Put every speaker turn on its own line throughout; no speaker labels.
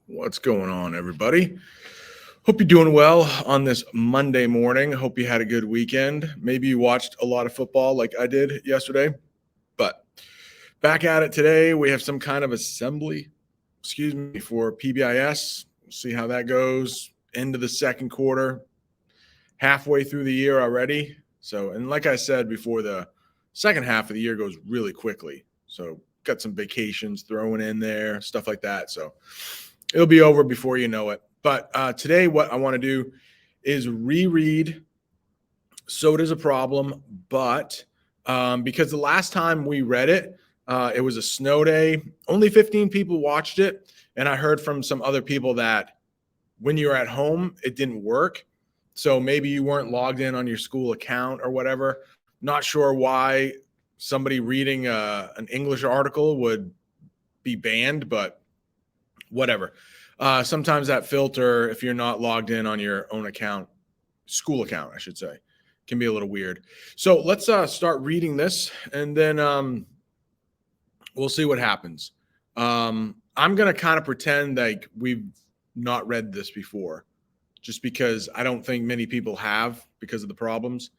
What's going on, everybody? Hope you're doing well on this Monday morning. Hope you had a good weekend. Maybe you watched a lot of football like I did yesterday, but back at it today. We have some kind of assembly, for PBIS. We'll see how that goes. Into the second quarter, halfway through the year already. So, and like I said before, the second half of the year goes really quickly. So, got some vacations thrown in there, stuff like that. So, it'll be over before you know it. But today, what I want to do is reread Soda's a Problem, but because the last time we read it, it was a snow day. Only 15 people watched it. And I heard from some other people that when you're at home, it didn't work. So maybe you weren't logged in on your school account or whatever. Not sure why somebody reading an English article would be banned, but whatever. Sometimes that filter, if you're not logged in on your own account, school account, I should say, can be a little weird. So let's start reading this, and then we'll see what happens. I'm going to kind of pretend like we've not read this before, just because I don't think many people have because of the problems.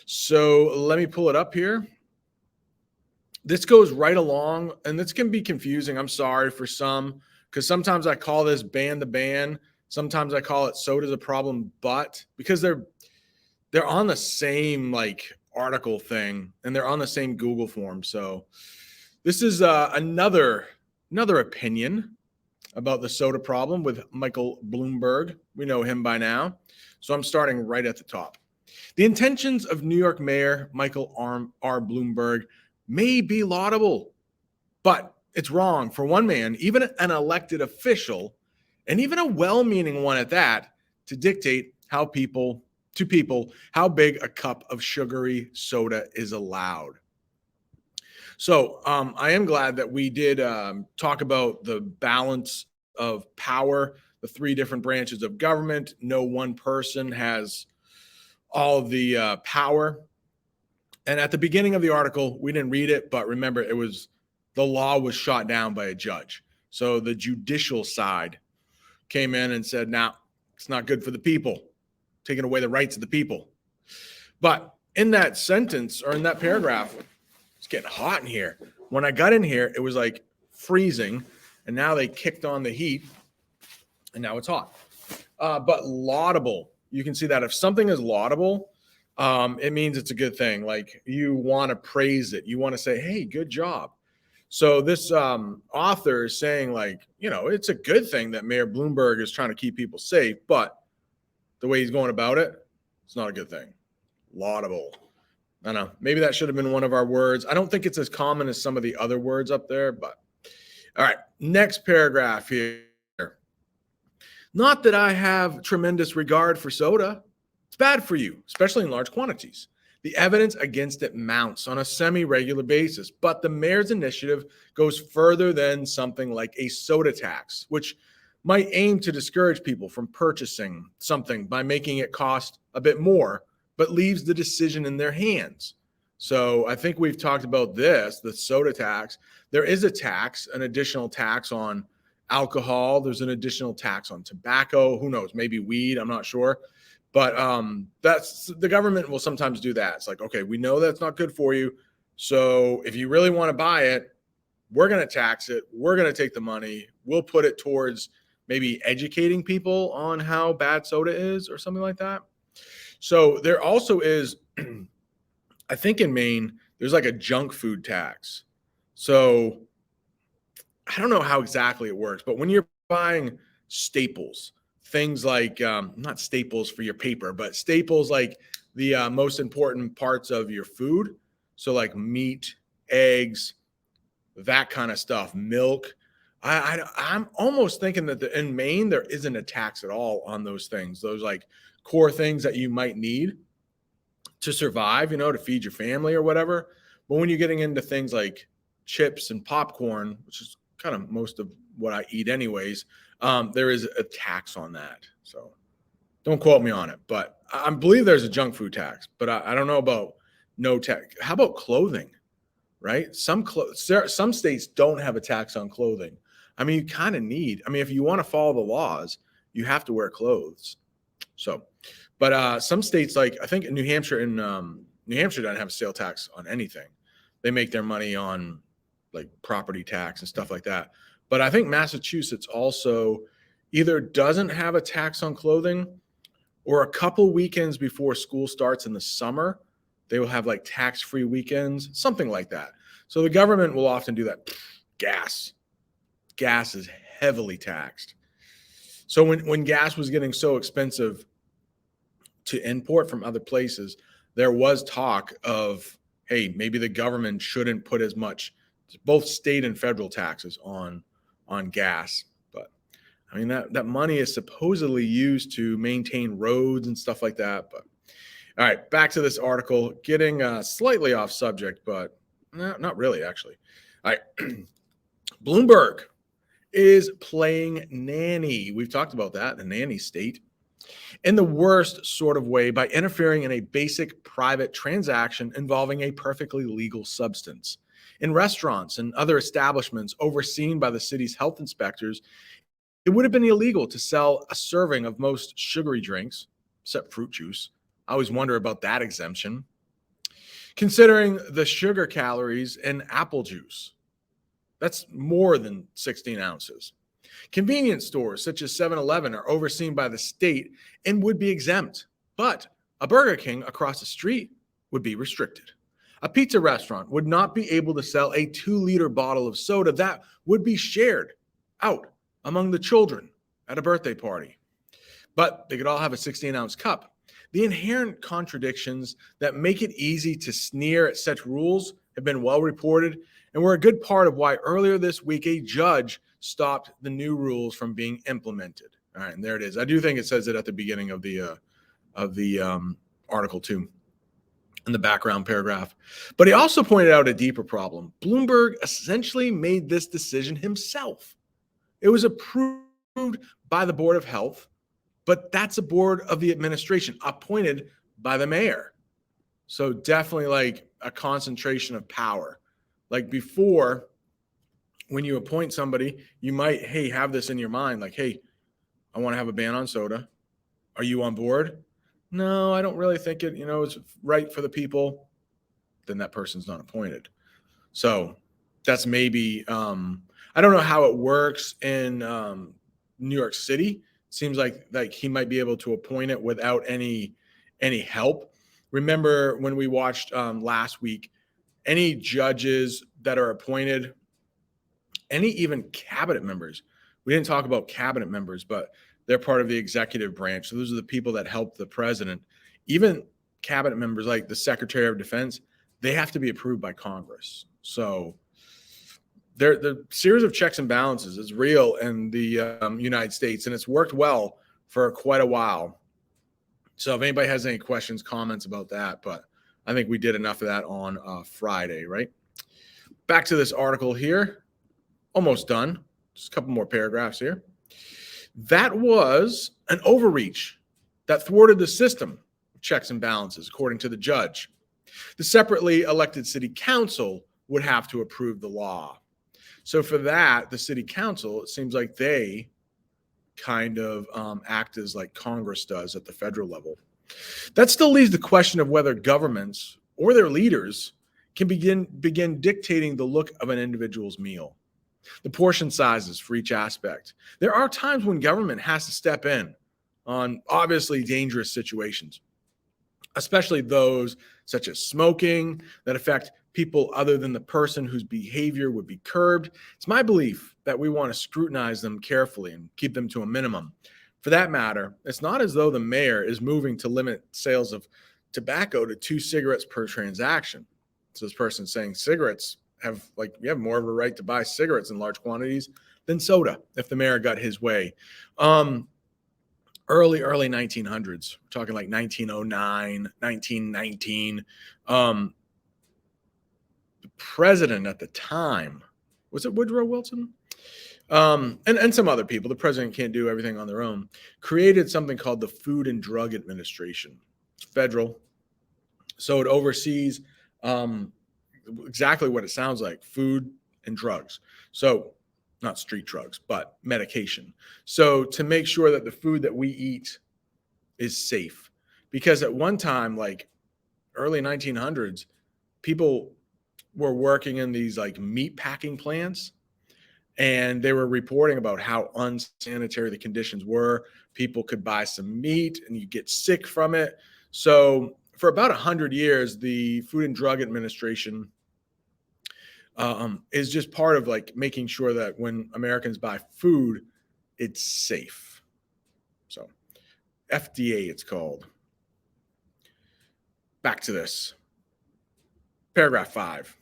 So let me pull it up here. This goes right along, and this can be confusing. I'm sorry for some, because sometimes I call this ban the ban. Sometimes I call it Soda's a Problem, but because they're on the same like article thing and they're on the same Google form. So this is another opinion about the soda problem with Michael Bloomberg. We know him by now. So I'm starting right at the top. The intentions of New York Mayor Michael R. Bloomberg may be laudable, but it's wrong for one man, even an elected official, and even a well-meaning one at that, to dictate how people how big a cup of sugary soda is allowed. So I am glad that we did talk about the balance of power, the three different branches of government. No one person has all of the power. And at the beginning of the article, we didn't read it, but remember, the law was shot down by a judge. So the judicial side came in and said, "Now, it's not good for the people, taking away the rights of the people." But in that sentence or in that paragraph, it's getting hot in here. When I got in here, it was like freezing, and now they kicked on the heat, and now it's hot. But laudable, you can see that if something is laudable, it means it's a good thing. Like you want to praise it. You want to say, "Hey, good job." So this author is saying, like, it's a good thing that Mayor Bloomberg is trying to keep people safe, but the way he's going about it, it's not a good thing. Laudable. I don't know. Maybe that should have been one of our words. I don't think it's as common as some of the other words up there, but all right. Next paragraph here. Not that I have tremendous regard for soda. It's bad for you, especially in large quantities. The evidence against it mounts on a semi-regular basis, but the mayor's initiative goes further than something like a soda tax, which might aim to discourage people from purchasing something by making it cost a bit more, but leaves the decision in their hands. So I think we've talked about this, the soda tax. There is a tax, an additional tax on alcohol. There's an additional tax on tobacco. Who knows? Maybe weed. I'm not sure. But that's the government will sometimes do that. It's like, okay, we know that's not good for you. So if you really want to buy it, we're going to tax it. We're going to take the money. We'll put it towards maybe educating people on how bad soda is or something like that. So there also is, I think in Maine, there's like a junk food tax. So I don't know how exactly it works, but when you're buying staples, things like not staples for your paper, but staples like the most important parts of your food. So like meat, eggs, that kind of stuff, milk. I'm almost thinking that in Maine, there isn't a tax at all on those things. Those like core things that you might need to survive, to feed your family or whatever. But when you're getting into things like chips and popcorn, which is kind of most of what I eat anyways, there is a tax on that. So don't quote me on it, but I believe there's a junk food tax, but I don't know about no tax. How about clothing, right? Some states don't have a tax on clothing. I mean, you kind of need, I mean, if you want to follow the laws, you have to wear clothes. So, but some states, like I think in New Hampshire, New Hampshire doesn't have a sale tax on anything. They make their money on like property tax and stuff like that. But I think Massachusetts also either doesn't have a tax on clothing, or a couple weekends before school starts in the summer, they will have like tax-free weekends, something like that. So the government will often do that. Gas is heavily taxed. So when gas was getting so expensive to import from other places, there was talk of, hey, maybe the government shouldn't put as much, both state and federal taxes on gas. But I mean, that money is supposedly used to maintain roads and stuff like that. But all right, back to this article, getting slightly off subject, but not really, actually. All right, Bloomberg is playing nanny. We've talked about that, the nanny state, in the worst sort of way by interfering in a basic private transaction involving a perfectly legal substance. In restaurants and other establishments overseen by the city's health inspectors, it would have been illegal to sell a serving of most sugary drinks, except fruit juice. I always wonder about that exemption, considering the sugar calories in apple juice. That's more than 16 ounces. Convenience stores such as 7-Eleven are overseen by the state and would be exempt, but a Burger King across the street would be restricted. A pizza restaurant would not be able to sell a 2-liter bottle of soda that would be shared out among the children at a birthday party, but they could all have a 16-ounce cup. The inherent contradictions that make it easy to sneer at such rules have been well reported and were a good part of why earlier this week a judge stopped the new rules from being implemented. All right, and there it is. I do think it says it at the beginning of the article too, in the background paragraph. But he also pointed out a deeper problem. Bloomberg essentially made this decision himself. It was approved by the Board of Health, but that's a board of the administration appointed by the mayor. So definitely like a concentration of power. Like before, when you appoint somebody, you might, hey, have this in your mind, like, hey, I want to have a ban on soda. Are you on board? No, I don't really think it, is right for the people. Then that person's not appointed. So that's maybe, I don't know how it works in New York City. Seems like he might be able to appoint it without any help. Remember when we watched last week, any judges that are appointed, any even cabinet members. We didn't talk about cabinet members, but they're part of the executive branch. So those are the people that help the president. Even cabinet members like the Secretary of Defense, they have to be approved by Congress. So the series of checks and balances is real in the United States, and it's worked well for quite a while. So if anybody has any questions, comments about that, but I think we did enough of that on Friday, right? Back to this article here. Almost done. Just a couple more paragraphs here. That was an overreach that thwarted the system of checks and balances, according to the judge. The separately elected city council would have to approve the law. So for that, the city council, it seems like they kind of act as like Congress does at the federal level. That still leaves the question of whether governments or their leaders can begin dictating the look of an individual's meal, the portion sizes for each aspect. There are times when government has to step in on obviously dangerous situations, especially those such as smoking that affect people other than the person whose behavior would be curbed. It's my belief that we want to scrutinize them carefully and keep them to a minimum. For that matter, it's not as though the mayor is moving to limit sales of tobacco to 2 cigarettes per transaction. So this person's saying cigarettes you have more of a right to buy cigarettes in large quantities than soda if the mayor got his way. Early 1900s, we're talking like 1909, 1919. The president at the time, was it Woodrow Wilson? And some other people, the president can't do everything on their own, created something called the Food and Drug Administration. It's federal. So it oversees exactly what it sounds like, food and drugs. So not street drugs, but medication. So to make sure that the food that we eat is safe, because at one time, like early 1900s, people were working in these like meat packing plants, and they were reporting about how unsanitary the conditions were. People could buy some meat and you get sick from it. So for about 100 years, the Food and Drug Administration is just part of like making sure that when Americans buy food, it's safe. So FDA, it's called. Back to this. Paragraph 5.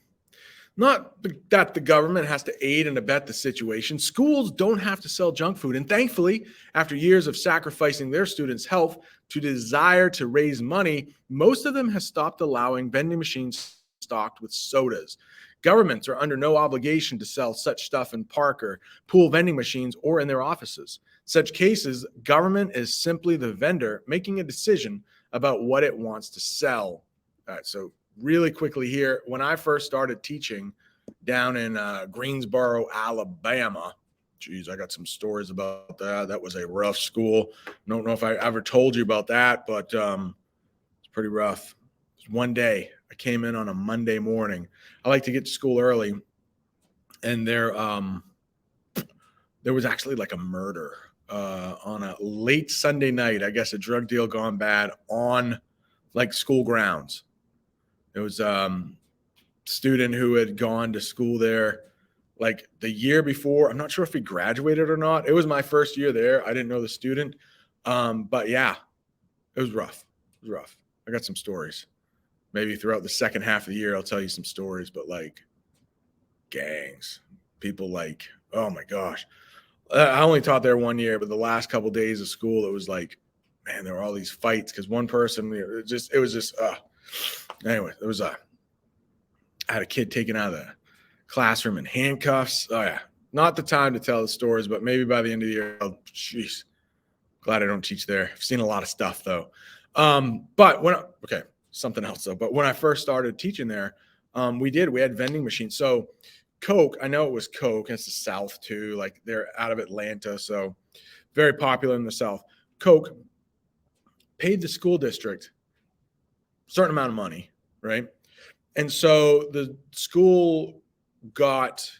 Not that the government has to aid and abet the situation. Schools don't have to sell junk food. And thankfully, after years of sacrificing their students' health to desire to raise money, most of them have stopped allowing vending machines stocked with sodas. Governments are under no obligation to sell such stuff in park or pool vending machines or in their offices. Such cases, government is simply the vendor making a decision about what it wants to sell. All right, so really quickly here, when I first started teaching down in Greensboro, Alabama, geez, I got some stories about that. That was a rough school. I don't know if I ever told you about that, but it's pretty rough. One day, I came in on a Monday morning. I like to get to school early, and there was actually like a murder on a late Sunday night. I guess a drug deal gone bad on like school grounds. It was student who had gone to school there like the year before. I'm not sure if he graduated or not. It was my first year there. I didn't know the student. But yeah, it was rough. It was rough. I got some stories. Maybe throughout the second half of the year, I'll tell you some stories, but like gangs, people like, oh my gosh. I only taught there 1 year, but the last couple of days of school, it was like, man, there were all these fights because one person, it was just, anyway, I had a kid taken out of the classroom in handcuffs. Oh yeah, not the time to tell the stories, but maybe by the end of the year, jeez, glad I don't teach there. I've seen a lot of stuff though. Something else though. But when I first started teaching there, we had vending machines. So Coke, I know it was Coke. It's the South too. Like they're out of Atlanta, so very popular in the South. Coke paid the school district a certain amount of money, right? And so the school got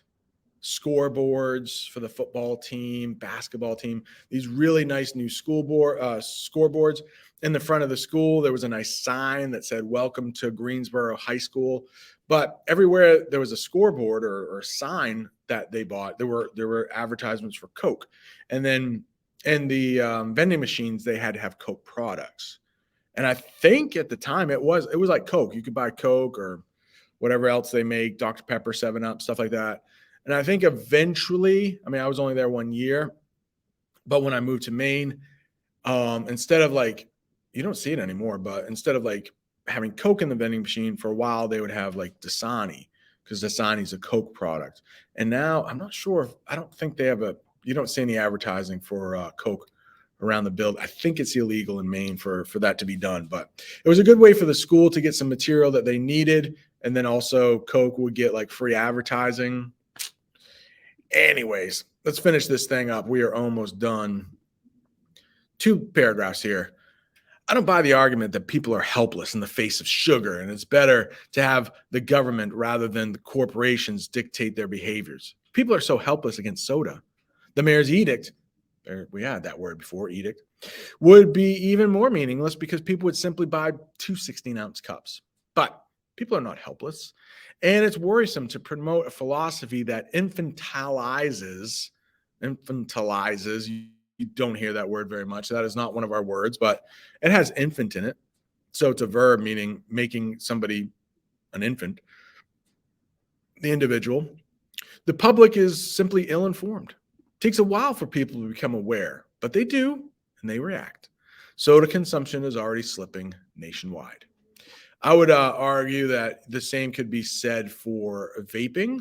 scoreboards for the football team, basketball team, these really nice new scoreboards. In the front of the school, there was a nice sign that said, "Welcome to Greensboro High School." But everywhere there was a scoreboard or sign that they bought, there were advertisements for Coke. And then in the vending machines, they had to have Coke products. And I think at the time it was like Coke. You could buy Coke or whatever else they make, Dr. Pepper, 7-Up, stuff like that. And I think eventually, I mean, I was only there 1 year, but when I moved to Maine, instead of like, you don't see it anymore, but instead of like having Coke in the vending machine for a while, they would have like Dasani, because Dasani is a Coke product. And now I'm not sure I don't think they have you don't see any advertising for Coke around the build. I think it's illegal in Maine for that to be done, but it was a good way for the school to get some material that they needed. And then also Coke would get like free advertising. Anyways, let's finish this thing up. We are almost done. 2 paragraphs here. I don't buy the argument that people are helpless in the face of sugar, and it's better to have the government rather than the corporations dictate their behaviors. People are so helpless against soda. The mayor's edict, we had that word before, edict, would be even more meaningless because people would simply buy 2 16-ounce cups. But people are not helpless. And it's worrisome to promote a philosophy that infantilizes. You don't hear that word very much. That is not one of our words, but it has infant in it. So it's a verb meaning making somebody an infant. The individual. The public is simply ill-informed. It takes a while for people to become aware, but they do, and they react. Soda consumption is already slipping nationwide. I would argue that the same could be said for vaping.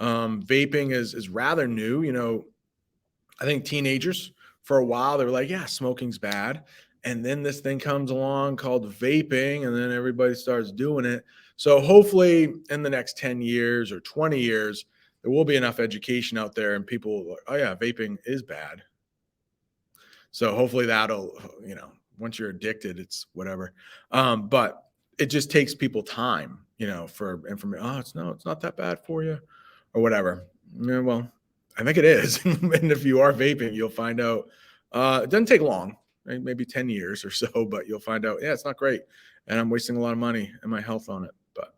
Vaping is rather new. You know, I think teenagers, for a while, they were like, yeah, smoking's bad. And then this thing comes along called vaping, and then everybody starts doing it. So hopefully in the next 10 years or 20 years, there will be enough education out there and people like, oh yeah, vaping is bad. So hopefully that'll, once you're addicted, it's whatever. But it just takes people time, for information. Oh, it's not that bad for you or whatever. Yeah, well, I think it is. And if you are vaping, you'll find out, it doesn't take long, right? Maybe 10 years or so, but you'll find out, yeah, it's not great. And I'm wasting a lot of money and my health on it. But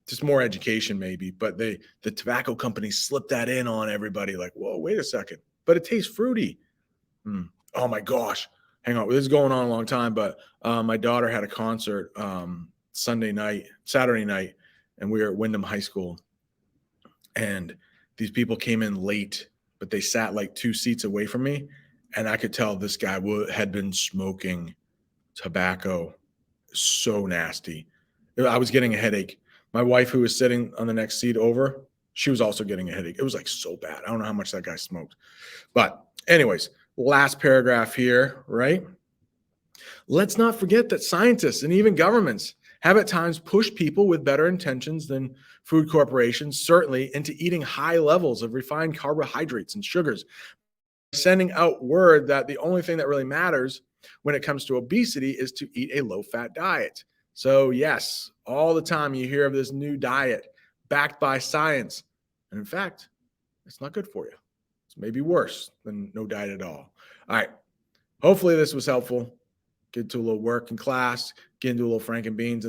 just more education maybe, but the tobacco companies slip that in on everybody like, whoa, wait a second, but it tastes fruity. Oh my gosh. Hang on. This is going on a long time, but my daughter had a concert Saturday night, and we were at Wyndham High School. And these people came in late, but they sat like 2 seats away from me. And I could tell this guy had been smoking tobacco. So nasty. I was getting a headache. My wife, who was sitting on the next seat over, she was also getting a headache. It was like so bad. I don't know how much that guy smoked. But anyways, last paragraph here, right? Let's not forget that scientists and even governments have at times pushed people with better intentions than food corporations, certainly, into eating high levels of refined carbohydrates and sugars, sending out word that the only thing that really matters when it comes to obesity is to eat a low-fat diet. So yes, all the time you hear of this new diet backed by science. And in fact, it's not good for you. It's maybe worse than no diet at all. All right. Hopefully this was helpful. Get to a little work in class, get into a little Frank and Beans, and then